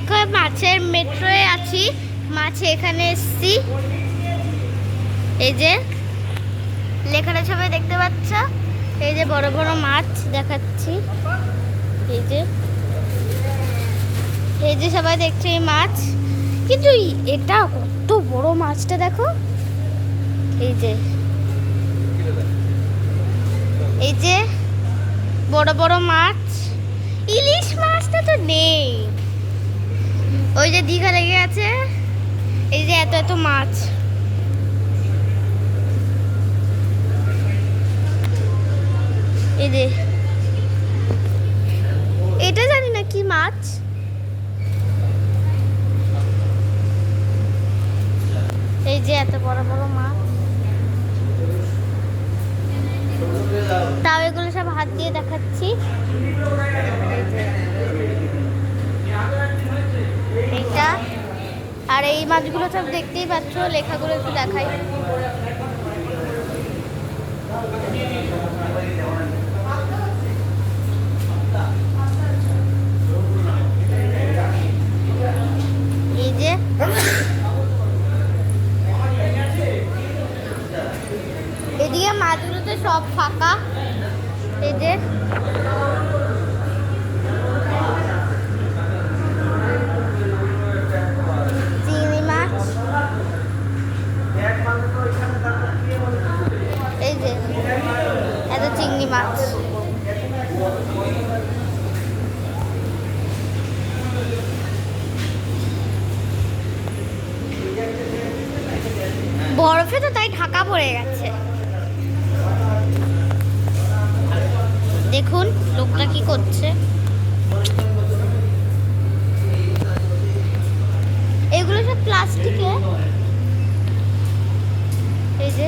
দেখো মাছের মেট্রোয়ে আছি, মাছ এখানে এসছি। এই যে লেখাটা সবাই দেখতে পাচ্ছ, এই যে বড় বড় মাছ দেখাচ্ছি। এই যে সবাই দেখছে এই মাছ, কিন্তু এটা কত বড় মাছটা দেখো। এই যে বড় বড় মাছ, ইলিশ মাছটা তো নেই, ওই যে দীঘা লেগে আছে। এই যে এত এত মাছ, এই যে এটা জানি না কি মাছ। এই যে এত বড় বড় মাছ, তাও এগুলো সব হাত দিয়ে দেখাচ্ছি। এইটা আর এই মাছগুলো সব দেখতেই পাচ্ছ, লেখাগুলো একটু দেখাই। এই যে এদিকে মাছগুলোতে সব ফাঁকা। এই যে চিংড়ি মাছ, এই যে এত চিংড়ি মাছ। বরফে তো তাই ঢাকা পড়ে গেছে। দেখুন লোকটা কি করছে। এগুলো সব প্লাস্টিকের। এই যে